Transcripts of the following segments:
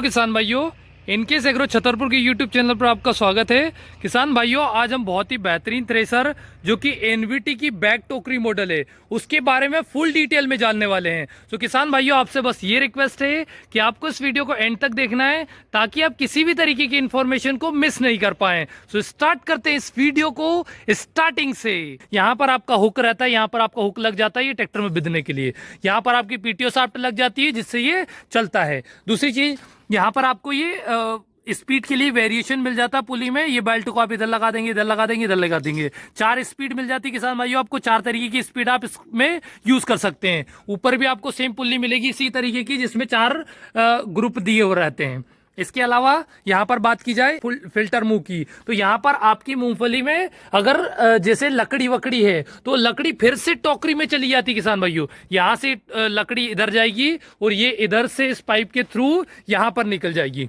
किसान भाइयों, in case agro Chhatarpur के यूट्यूब चैनल पर आपका स्वागत है। किसान भाइयों, आज हम बहुत ही बेहतरीन थ्रेसर जो कि एनवीटी की बैक टोकरी मॉडल है उसके बारे में फुल डिटेल में जानने वाले हैं। तो किसान भाइयों, आपसे बस ये रिक्वेस्ट है कि आपको इस वीडियो को एंड तक देखना है ताकि आप किसी भी तरीके की इंफॉर्मेशन को मिस नहीं कर पाए। तो स्टार्ट करते हैं इस वीडियो को स्टार्टिंग से। यहाँ पर आपका हुक रहता है, यहाँ पर आपका हुक लग जाता है ये ट्रैक्टर में बिधने के लिए। यहाँ पर आपकी पीटीओ शाफ्ट लग जाती है जिससे ये चलता है। दूसरी चीज, यहाँ पर आपको ये स्पीड के लिए वेरिएशन मिल जाता है पुली में। ये बेल्ट को आप इधर लगा देंगे, इधर लगा देंगे, इधर लगा देंगे। 4 स्पीड मिल जाती है किसान भाइयों आपको। 4 तरीके की स्पीड आप इसमें यूज कर सकते हैं। ऊपर भी आपको सेम पुल्ली मिलेगी इसी तरीके की जिसमें 4 ग्रुप दिए हुए रहते हैं। इसके अलावा यहाँ पर बात की जाए फिल्टर मुंह की, तो यहाँ पर आपकी मूंगफली में अगर जैसे लकड़ी वकड़ी है तो लकड़ी फिर से टोकरी में चली जाती किसान भाइयों। यहाँ से लकड़ी इधर जाएगी और ये इधर से इस पाइप के थ्रू यहाँ पर निकल जाएगी,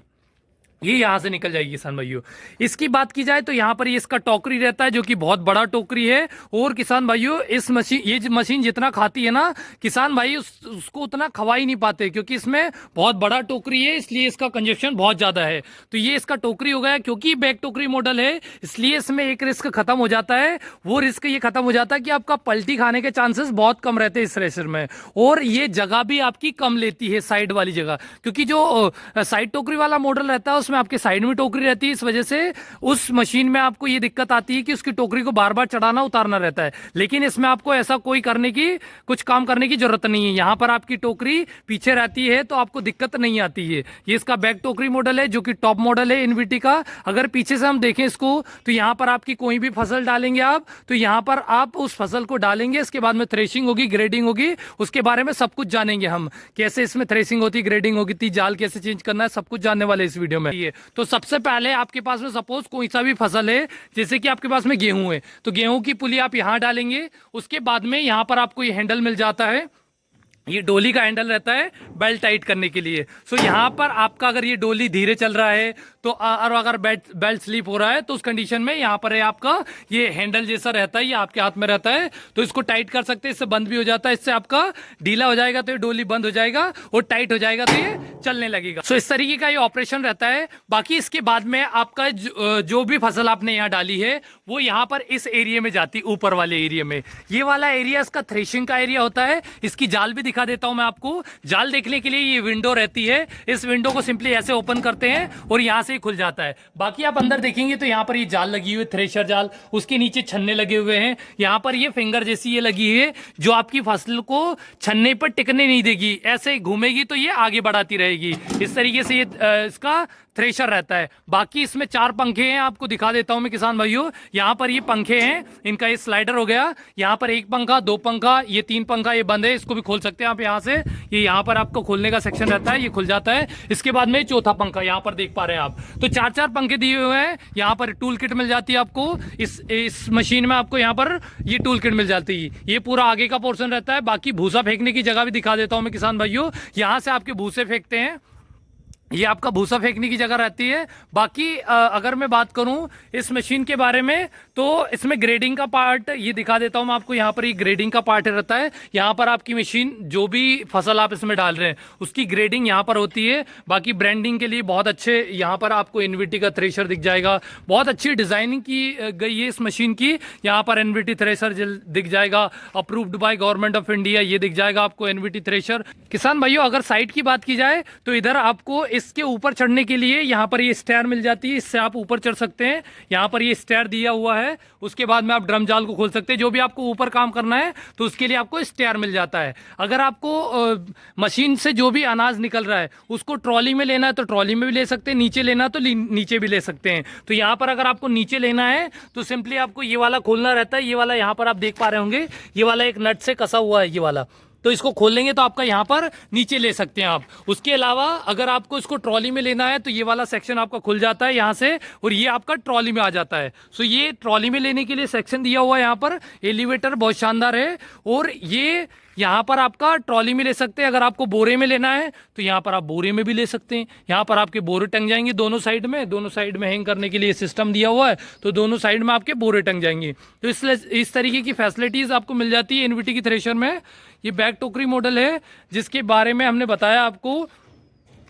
ये यहां से निकल जाएगी किसान भाइयों। इसकी बात की जाए तो यहाँ पर ये इसका टोकरी रहता है जो कि बहुत बड़ा टोकरी है। और किसान भाइयों, इस मशीन ये मशीन जितना खाती है ना किसान भाई उसको उतना खवा ही नहीं पाते, क्योंकि इसमें बहुत बड़ा टोकरी है इसलिए इसका कंजप्शन बहुत ज्यादा है। तो ये इसका टोकरी हो गया, क्योंकि बैक टोकरी मॉडल है इसलिए इसमें एक रिस्क खत्म हो जाता है। वो रिस्क ये खत्म हो जाता है कि आपका पलटी खाने के चांसेस बहुत कम रहते हैं इस रेसर में। और ये जगह भी आपकी कम लेती है, साइड वाली जगह, क्योंकि जो साइड टोकरी वाला मॉडल रहता है उसमें आपके साइड में टोकरी रहती है। इस वजह से उस मशीन में आपको ये दिक्कत आती है कि उसकी टोकरी को बार बार चढ़ाना उतारना रहता है। लेकिन इसमें आपको ऐसा कोई कुछ काम करने की जरूरत नहीं है। यहाँ पर आपकी टोकरी पीछे रहती है तो आपको दिक्कत नहीं आती है। ये इसका बैक टोकरी मॉडल है जो कि टॉप मॉडल है एनवीटी का। अगर पीछे से हम देखें इसको तो यहाँ पर आपकी कोई भी फसल डालेंगे आप, तो यहाँ पर आप उस फसल को डालेंगे, इसके बाद में थ्रेशिंग होगी, ग्रेडिंग होगी, उसके बारे में सब कुछ जानेंगे हम। कैसे इसमें थ्रेशिंग होती, ग्रेडिंग होगी, जाल कैसे चेंज करना है, सब कुछ जानने वाले इस वीडियो में। तो सबसे पहले आपके पास में सपोज कोई सा भी फसल है, जैसे कि आपके पास में गेहूं है, तो गेहूं की पुली आप यहां डालेंगे। उसके बाद में यहां पर आपको ये हैंडल मिल जाता है, ये डोली का हैंडल रहता है बेल्ट टाइट करने के लिए। सो यहाँ पर आपका अगर ये डोली धीरे चल रहा है तो और अगर बेल्ट स्लिप हो रहा है तो उस कंडीशन में यहाँ पर है आपका ये हैंडल जैसा रहता है, ये आपके हाथ में रहता है, तो इसको टाइट कर सकते हैं। इससे बंद भी हो जाता है, इससे आपका ढीला हो जाएगा तो ये डोली बंद हो जाएगा और टाइट हो जाएगा तो ये चलने लगेगा। सो इस तरीके का ये ऑपरेशन रहता है। बाकी इसके बाद में आपका जो भी फसल आपने यहाँ डाली है वो यहाँ पर इस एरिया में जाती है, ऊपर वाले एरिया में। ये वाला एरिया इसका थ्रेशिंग का एरिया होता है। इसकी जाल भी दिखा देता हूं मैं आपको। जाल देखने के लिए ये विंडो रहती है, इस विंडो को सिंपली ऐसे ओपन करते हैं और यहां से ही खुल जाता है। बाकी आप अंदर देखेंगे तो यहां पर ये जाल लगी हुई है, थ्रेशर जाल, उसके नीचे छन्ने लगे हुए हैं। यहां पर ये फिंगर जैसी ये लगी है जो आपकी फसल को छन्ने पर टिकने नहीं देगी, ऐसे घूमेगी तो ये आगे बढ़ाती रहेगी। इस तरीके से ये इसका थ्रेशर रहता है। बाकी इसमें 4 पंखे हैं, आपको दिखा देता हूं मैं किसान भाइयों। यहाँ पर ये पंखे हैं, इनका ये स्लाइडर हो गया। यहाँ पर 1 पंखा, 2 पंखा, ये 3 पंखा, ये बंद है, इसको भी खोल सकते हैं आप यहाँ से। ये यहाँ पर आपको खोलने का सेक्शन रहता है, ये खुल जाता है। इसके बाद में 4था पंखा यहाँ पर देख पा रहे हैं आप। तो 4 पंखे दिए हुए हैं। यहाँ पर टूल किट मिल जाती है आपको। इस मशीन में आपको यहाँ पर ये टूल किट मिल जाती है। ये पूरा आगे का पोर्शन रहता है। बाकी भूसा फेंकने की जगह भी दिखा देता हूँ मैं किसान भाइयों। यहाँ से आपके भूसे फेंकते हैं, ये आपका भूसा फेंकने की जगह रहती है। बाकी अगर मैं बात करूं इस मशीन के बारे में तो इसमें ग्रेडिंग का पार्ट ये दिखा देता हूं मैं आपको। यहाँ पर ये ग्रेडिंग का पार्ट रहता है। यहाँ पर आपकी मशीन जो भी फसल आप इसमें डाल रहे हैं उसकी ग्रेडिंग यहाँ पर होती है। बाकी ब्रांडिंग के लिए बहुत अच्छे यहाँ पर आपको एनवीटी का थ्रेशर दिख जाएगा। बहुत अच्छी डिजाइनिंग की गई है इस मशीन की। यहाँ पर एनवीटी थ्रेशर दिख जाएगा, approved by government of India, ये दिख जाएगा आपको एनवीटी थ्रेशर। किसान भाइयों, अगर साइड की बात की जाए तो इधर आपको इसके ऊपर चढ़ने के लिए यहाँ पर ये स्टेयर मिल जाती है, इससे आप ऊपर चढ़ सकते हैं। यहाँ पर ये स्टेयर दिया हुआ है। उसके बाद में आप ड्रम जाल को खोल सकते हैं। जो भी आपको ऊपर काम करना है तो उसके लिए आपको स्टेयर मिल जाता है। अगर आपको मशीन से जो भी अनाज निकल रहा है उसको ट्रॉली में लेना है तो ट्रॉली में भी ले सकते हैं, नीचे लेना तो नीचे भी ले सकते हैं। तो यहाँ पर अगर आपको नीचे लेना है तो सिंपली आपको ये वाला खोलना रहता है। ये वाला यहाँ पर आप देख पा रहे होंगे, ये वाला एक नट से कसा हुआ है ये वाला, तो इसको खोल लेंगे तो आपका यहाँ पर नीचे ले सकते हैं आप। उसके अलावा अगर आपको इसको ट्रॉली में लेना है तो ये वाला सेक्शन आपका खुल जाता है यहाँ से और ये आपका ट्रॉली में आ जाता है। सो ये ट्रॉली में लेने के लिए सेक्शन दिया हुआ है। यहाँ पर एलिवेटर बहुत शानदार है और ये यहाँ पर आपका ट्रॉली में ले सकते हैं। अगर आपको बोरे में लेना है तो यहाँ पर आप बोरे में भी ले सकते हैं। यहाँ पर आपके बोरे टंग जाएंगे दोनों साइड में हैंग करने के लिए सिस्टम दिया हुआ है, तो दोनों साइड में आपके बोरे टंग जाएंगे। तो इस तरीके की फैसिलिटीज आपको मिल जाती है एनवीटी की थ्रेशर में। ये बैक टोकरी मॉडल है जिसके बारे में हमने बताया आपको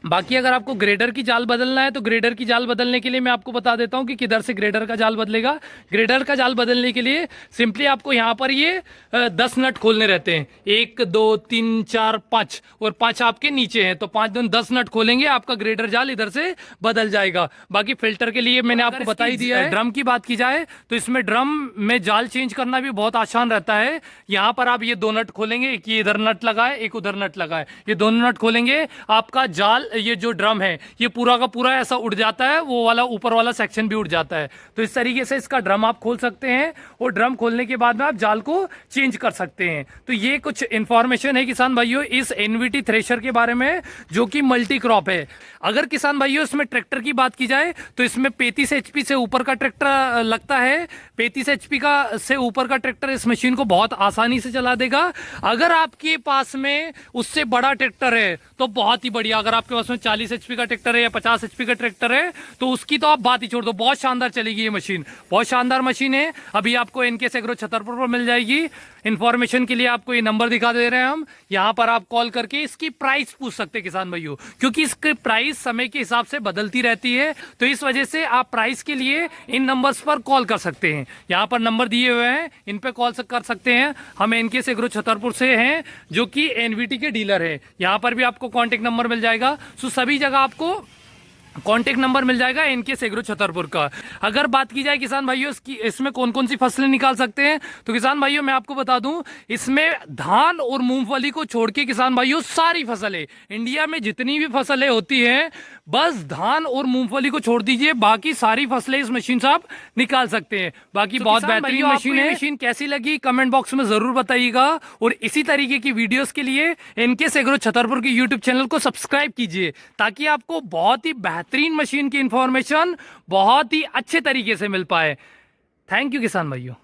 बाकी अगर आपको ग्रेडर की जाल बदलना है तो ग्रेडर की जाल बदलने के लिए मैं आपको बता देता हूं कि किधर से ग्रेडर का जाल बदलेगा। ग्रेडर का जाल बदलने के लिए सिंपली आपको यहां पर ये 10 नट खोलने रहते हैं, 1 2 3 4 5, और 5 आपके नीचे हैं, तो 5 2 10 नट खोलेंगे, आपका ग्रेडर जाल इधर से बदल जाएगा। बाकी फिल्टर के लिए मैंने आपको बता ही दिया है। ड्रम की बात की जाए तो इसमें ड्रम में जाल चेंज करना भी बहुत आसान रहता है। यहाँ पर आप ये 2 नट खोलेंगे, एक ये इधर नट लगाए, एक उधर नट लगाए, ये दोनों नट खोलेंगे, आपका जाल ये जो ड्रम है ये पूरा का पूरा ऐसा उड़ जाता है, वो वाला ऊपर वाला सेक्शन भी उड़ जाता है। तो इस तरीके से इसका ड्रम आप खोल सकते हैं, और ड्रम खोलने के बाद में आप जाल को चेंज कर सकते हैं। तो ये कुछ इंफॉर्मेशन है किसान भाइयों इस एनवीटी थ्रेशर के बारे में, जो कि मल्टी क्रॉप है। अगर किसान भाइयों इसमें ट्रैक्टर की बात की जाए तो इसमें 35 एचपी से ऊपर का ट्रैक्टर लगता है। 35 एचपी का से ऊपर का ट्रैक्टर इस मशीन को बहुत आसानी से चला देगा। अगर आपके पास में उससे बड़ा ट्रैक्टर है तो बहुत ही बढ़िया। अगर आपके पास में 40 एचपी का ट्रैक्टर है या 50 एचपी का ट्रैक्टर है तो उसकी तो आप बात ही छोड़ दो, बहुत शानदार चलेगी ये मशीन, बहुत शानदार मशीन है। अभी आपको एनके एग्रो छतरपुर पर मिल जाएगी। इंफॉर्मेशन के लिए आपको ये नंबर दिखा दे रहे हैं हम, यहां पर आप कॉल करके इसकी प्राइस पूछ सकते हैं किसान भाइयों, क्योंकि इसकी प्राइस समय के हिसाब से बदलती रहती है। तो इस वजह से आप प्राइस के लिए इन नंबर्स पर कॉल कर सकते हैं। यहां पर नंबर दिए हुए हैं, इन पे कॉल कर सकते हैं। हम एनके एग्रो छतरपुर से हैं, जो कि एनवीटी के डीलर है। यहां पर भी आपको कॉन्टेक्ट नंबर मिल जाएगा। सो सभी जगह आपको कॉन्टेक्ट नंबर मिल जाएगा एनके एग्रो छतरपुर का। अगर बात की जाए किसान भाइयों इसमें कौन कौन सी फसलें निकाल सकते हैं, तो किसान भाइयों मैं आपको बता दूं, इसमें धान और मूंगफली को छोड़ के किसान भाइयों सारी फसलें, इंडिया में जितनी भी फसलें होती हैं, बस धान और मूंगफली को छोड़ दीजिए, बाकी सारी फसलें इस मशीन से आप निकाल सकते हैं। बाकी तो बहुत बेहतरीन मशीन है। मशीन कैसी लगी कमेंट बॉक्स में जरूर बताइएगा, और इसी तरीके की वीडियोस के लिए एनके एग्रो छतरपुर के यूट्यूब चैनल को सब्सक्राइब कीजिए, ताकि आपको बहुत ही बेहतरीन मशीन की इंफॉर्मेशन बहुत ही अच्छे तरीके से मिल पाए। थैंक यू किसान भाइयों।